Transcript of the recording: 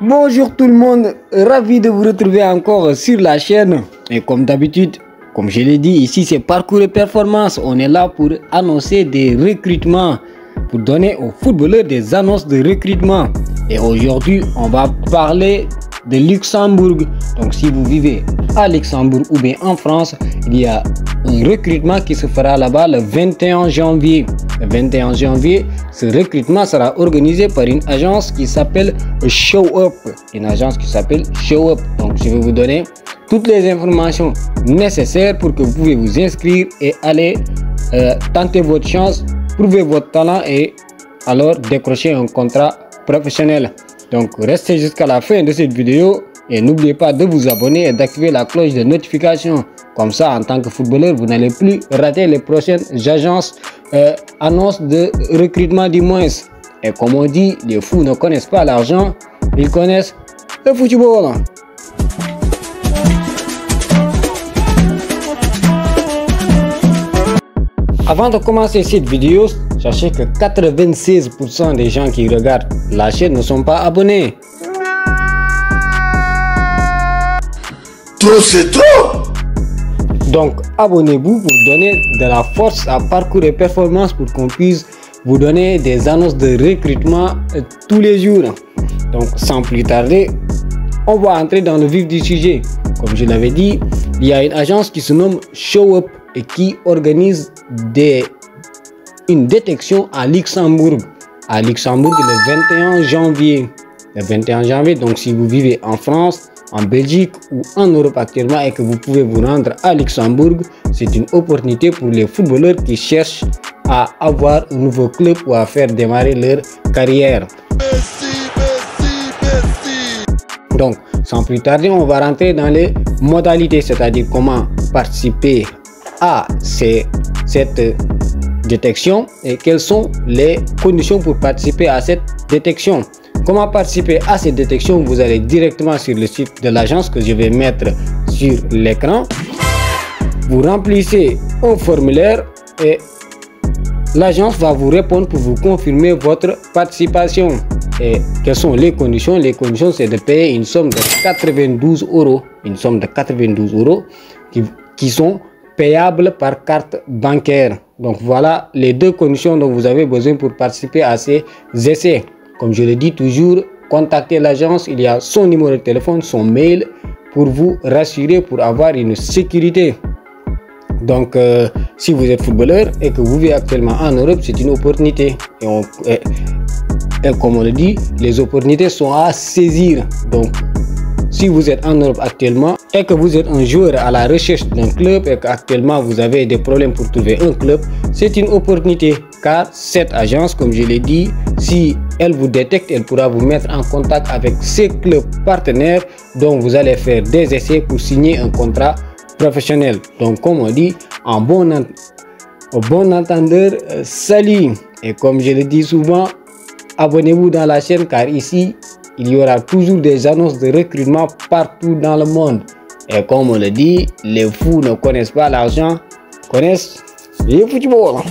Bonjour tout le monde, ravi de vous retrouver encore sur la chaîne. Et comme d'habitude, comme je l'ai dit, ici c'est Parcours et Performance. On est là pour annoncer des recrutements, pour donner aux footballeurs des annonces de recrutement. Et aujourd'hui, on va parler de Luxembourg. Donc si vous vivez à Luxembourg ou bien en France, il y a un recrutement qui se fera là-bas le 21 janvier. Le 21 janvier, ce recrutement sera organisé par une agence qui s'appelle Show Up. Une agence qui s'appelle Show Up. Donc je vais vous donner toutes les informations nécessaires pour que vous pouvez vous inscrire et aller tenter votre chance, prouver votre talent et alors décrocher un contrat professionnel. Donc restez jusqu'à la fin de cette vidéo et n'oubliez pas de vous abonner et d'activer la cloche de notification. Comme ça, en tant que footballeur, vous n'allez plus rater les prochaines agences annonces de recrutement du moins. Et comme on dit, les fous ne connaissent pas l'argent, ils connaissent le football. Avant de commencer cette vidéo, sachez que 96% des gens qui regardent la chaîne ne sont pas abonnés. Trop c'est trop! Donc abonnez-vous pour donner de la force à Parcours et Performance pour qu'on puisse vous donner des annonces de recrutement tous les jours. Donc sans plus tarder, on va entrer dans le vif du sujet. Comme je l'avais dit, il y a une agence qui se nomme Show Up et qui organise une détection à Luxembourg. À Luxembourg le 21 janvier. Le 21 janvier, donc si vous vivez en France, en Belgique ou en Europe actuellement et que vous pouvez vous rendre à Luxembourg, c'est une opportunité pour les footballeurs qui cherchent à avoir un nouveau club ou à faire démarrer leur carrière. Donc, sans plus tarder, on va rentrer dans les modalités, c'est-à-dire comment participer à cette détection et quelles sont les conditions pour participer à cette détection. Comment participer à cette détection? Vous allez directement sur le site de l'agence que je vais mettre sur l'écran. Vous remplissez un formulaire et l'agence va vous répondre pour vous confirmer votre participation. Et quelles sont les conditions? Les conditions, c'est de payer une somme de 92 €. Une somme de 92 € qui sont payables par carte bancaire. Donc voilà les deux conditions dont vous avez besoin pour participer à ces essais. Comme je le dis toujours, contactez l'agence, il y a son numéro de téléphone, son mail pour vous rassurer, pour avoir une sécurité. Donc si vous êtes footballeur et que vous vivez actuellement en Europe, c'est une opportunité. Et comme on le dit, les opportunités sont à saisir. Donc si vous êtes en Europe actuellement et que vous êtes un joueur à la recherche d'un club et qu'actuellement vous avez des problèmes pour trouver un club, c'est une opportunité car cette agence, comme je l'ai dit, si elle vous détecte, elle pourra vous mettre en contact avec ces clubs partenaires dont vous allez faire des essais pour signer un contrat professionnel. Donc comme on dit, en bon entendeur, salut. Et comme je le dis souvent, abonnez-vous dans la chaîne car ici, il y aura toujours des annonces de recrutement partout dans le monde. Et comme on le dit, les fous ne connaissent pas l'argent, connaissent le football.